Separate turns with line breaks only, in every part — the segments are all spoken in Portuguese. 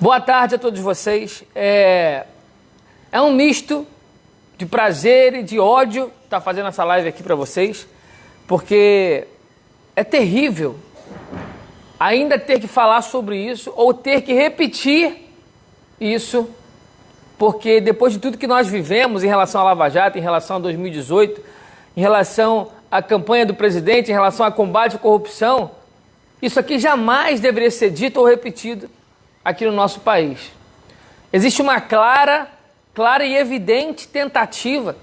Boa tarde a todos vocês. É um misto de prazer e de ódio estar fazendo essa live aqui para vocês, porque é terrível ainda ter que falar sobre isso ou ter que repetir isso, porque depois de tudo que nós vivemos em relação à Lava Jato, em relação a 2018, em relação à campanha do presidente, em relação ao combate à corrupção, isso aqui jamais deveria ser dito ou repetido aqui no nosso país. Existe uma clara e evidente tentativa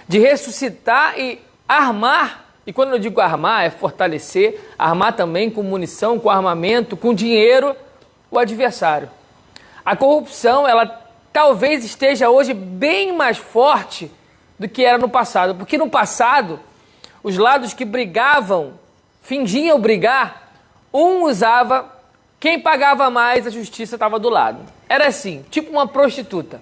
de ressuscitar e armar, e quando eu digo armar, é fortalecer, armar também com munição, com armamento, com dinheiro, o adversário. A corrupção, ela talvez esteja hoje bem mais forte do que era no passado, porque no passado, os lados que brigavam, fingiam brigar, um usava, quem pagava mais, a justiça estava do lado. Era assim, tipo uma prostituta.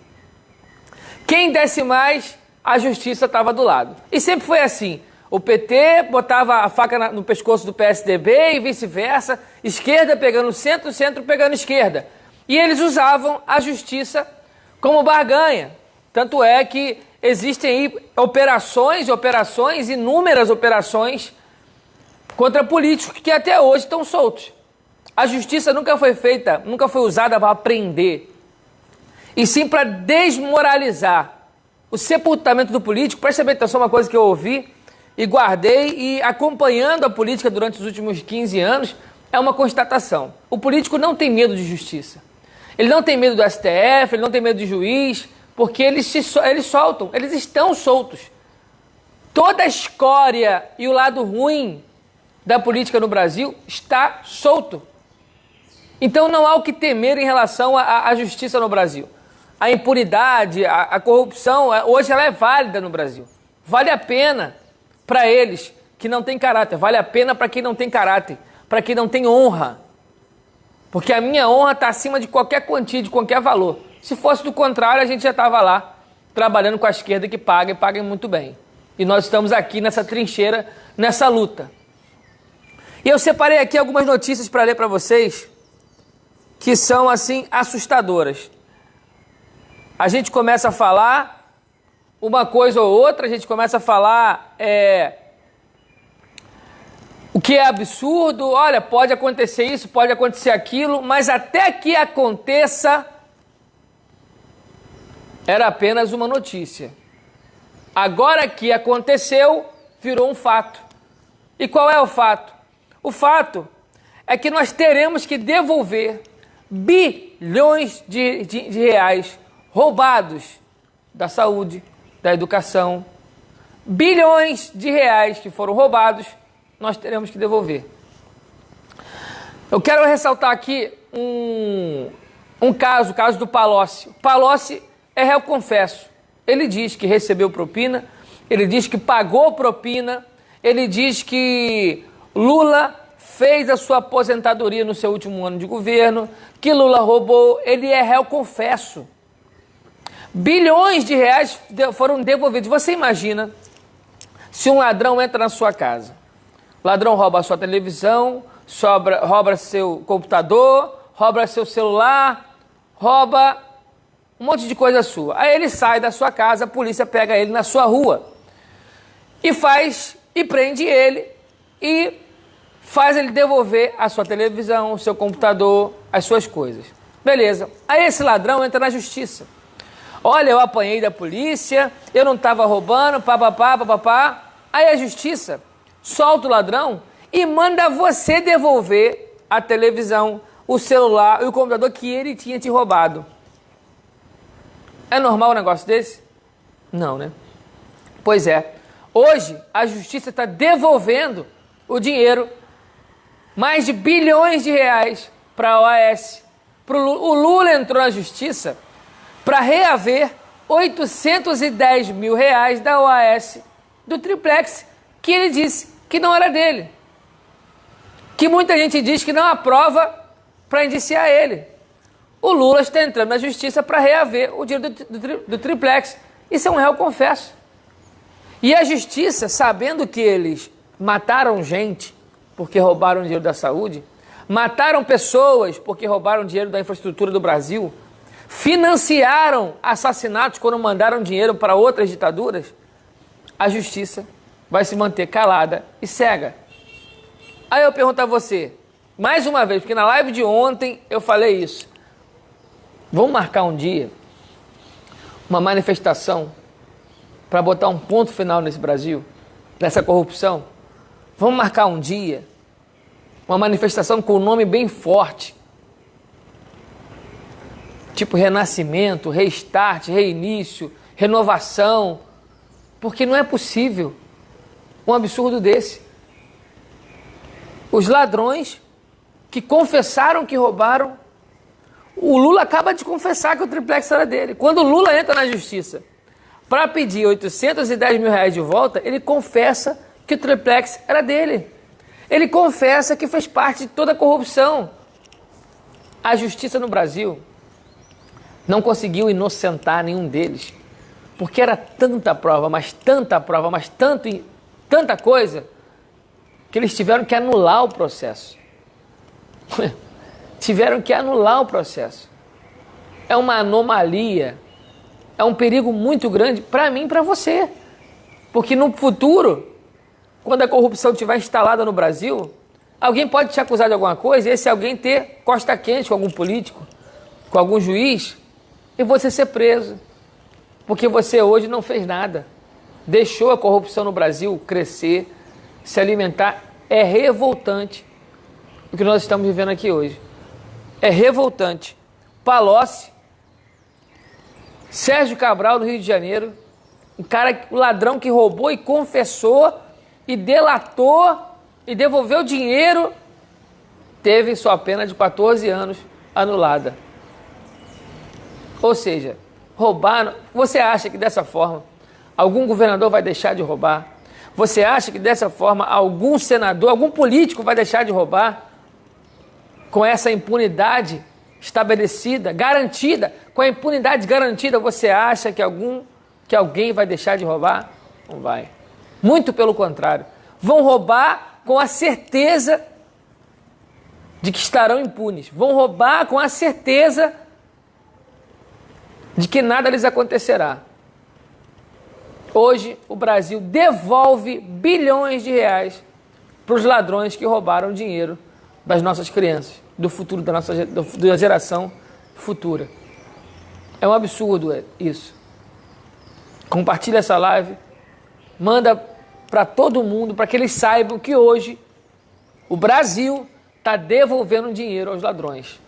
Quem desse mais, a justiça estava do lado. E sempre foi assim. O PT botava a faca no pescoço do PSDB e vice-versa, esquerda pegando centro, centro pegando esquerda. E eles usavam a justiça como barganha. Tanto é que existem aí operações, inúmeras operações contra políticos que até hoje estão soltos. A justiça nunca foi usada para prender, e sim para desmoralizar o sepultamento do político. Presta bem atenção, uma coisa que eu ouvi e guardei, e acompanhando a política durante os últimos 15 anos, é uma constatação. O político não tem medo de justiça. Ele não tem medo do STF, ele não tem medo de juiz, porque eles soltam, eles estão soltos. Toda a escória e o lado ruim da política no Brasil está solto. Então não há o que temer em relação à justiça no Brasil. A impunidade, a corrupção, hoje ela é válida no Brasil. Vale a pena para eles que não têm caráter, vale a pena para quem não tem caráter, para quem não tem honra. Porque a minha honra está acima de qualquer quantia, de qualquer valor. Se fosse do contrário, a gente já estava lá, trabalhando com a esquerda que paga e paga muito bem. E nós estamos aqui nessa trincheira, nessa luta. E eu separei aqui algumas notícias para ler para vocês, que são, assim, assustadoras. A gente começa a falar uma coisa ou outra, a gente começa a falar o que é absurdo, olha, pode acontecer isso, pode acontecer aquilo, mas até que aconteça, era apenas uma notícia. Agora que aconteceu, virou um fato. E qual é o fato? O fato é que nós teremos que devolver bilhões de reais roubados da saúde, da educação. Bilhões de reais que foram roubados, nós teremos que devolver. Eu quero ressaltar aqui o caso do Palocci. Palocci é réu confesso. Ele diz que recebeu propina, ele diz que pagou propina, ele diz que Lula fez a sua aposentadoria no seu último ano de governo, que Lula roubou. Ele é réu confesso. Bilhões de reais foram devolvidos. Você imagina se um ladrão entra na sua casa, o ladrão rouba a sua televisão, rouba seu computador, rouba seu celular, rouba um monte de coisa sua. Aí ele sai da sua casa, a polícia pega ele na sua rua e prende ele e faz ele devolver a sua televisão, o seu computador, as suas coisas. Beleza. Aí esse ladrão entra na justiça. Olha, eu apanhei da polícia, eu não estava roubando, papapá. Aí a justiça solta o ladrão e manda você devolver a televisão, o celular e o computador que ele tinha te roubado. É normal um negócio desse? Não, né? Pois é. Hoje, a justiça está devolvendo o dinheiro, mais de bilhões de reais, para a OAS. O Lula entrou na justiça para reaver 810 mil reais da OAS do triplex, que ele disse que não era dele. Que muita gente diz que não há prova para indiciar ele. O Lula está entrando na justiça para reaver o dinheiro do triplex. Isso é um réu confesso. E a justiça, sabendo que eles mataram gente porque roubaram o dinheiro da saúde, mataram pessoas porque roubaram dinheiro da infraestrutura do Brasil, financiaram assassinatos quando mandaram dinheiro para outras ditaduras, a justiça vai se manter calada e cega. Aí eu pergunto a você, mais uma vez, porque na live de ontem eu falei isso. Vamos marcar um dia, uma manifestação, para botar um ponto final nesse Brasil, nessa corrupção? Vamos marcar um dia, uma manifestação com um nome bem forte, tipo renascimento, restart, reinício, renovação, porque não é possível um absurdo desse. Os ladrões que confessaram que roubaram, o Lula acaba de confessar que o triplex era dele. Quando o Lula entra na justiça para pedir 810 mil reais de volta, ele confessa que o triplex era dele. Ele confessa que fez parte de toda a corrupção. A justiça no Brasil não conseguiu inocentar nenhum deles, porque era tanta prova, mas tanta coisa, que eles tiveram que anular o processo. Tiveram que anular o processo. É uma anomalia, é um perigo muito grande para mim e para você. Porque no futuro, quando a corrupção estiver instalada no Brasil, alguém pode te acusar de alguma coisa e esse alguém ter costa quente com algum político, com algum juiz, e você ser preso. Porque você hoje não fez nada. Deixou a corrupção no Brasil crescer, se alimentar. É revoltante o que nós estamos vivendo aqui hoje. É revoltante. Palocci, Sérgio Cabral, no Rio de Janeiro, um ladrão que roubou e confessou e delatou e devolveu dinheiro, teve sua pena de 14 anos anulada. Ou seja, roubar. Você acha que dessa forma algum governador vai deixar de roubar? Você acha que dessa forma algum senador, algum político vai deixar de roubar? Com essa impunidade estabelecida, garantida, com a impunidade garantida, você acha que alguém vai deixar de roubar? Não vai. Muito pelo contrário. Vão roubar com a certeza de que estarão impunes. Vão roubar com a certeza de que nada lhes acontecerá. Hoje, o Brasil devolve bilhões de reais para os ladrões que roubaram dinheiro das nossas crianças, do futuro da geração futura. É um absurdo isso. Compartilha essa live, manda para todo mundo, para que eles saibam que hoje o Brasil está devolvendo dinheiro aos ladrões.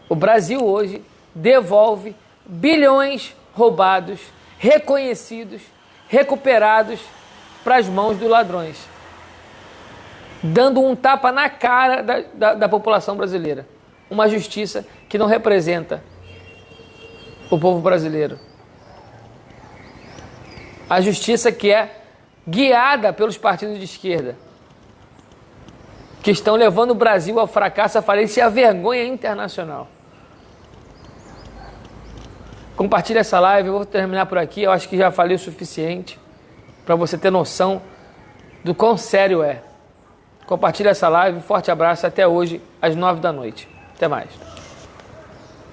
O Brasil hoje devolve bilhões roubados, reconhecidos, recuperados para as mãos dos ladrões, dando um tapa na cara da população brasileira. Uma justiça que não representa o povo brasileiro. A justiça que é guiada pelos partidos de esquerda, que estão levando o Brasil ao fracasso, à falência e à vergonha internacional. Compartilhe essa live, eu vou terminar por aqui, eu acho que já falei o suficiente para você ter noção do quão sério é. Compartilhe essa live, forte abraço, até hoje às 9 da noite. Até mais.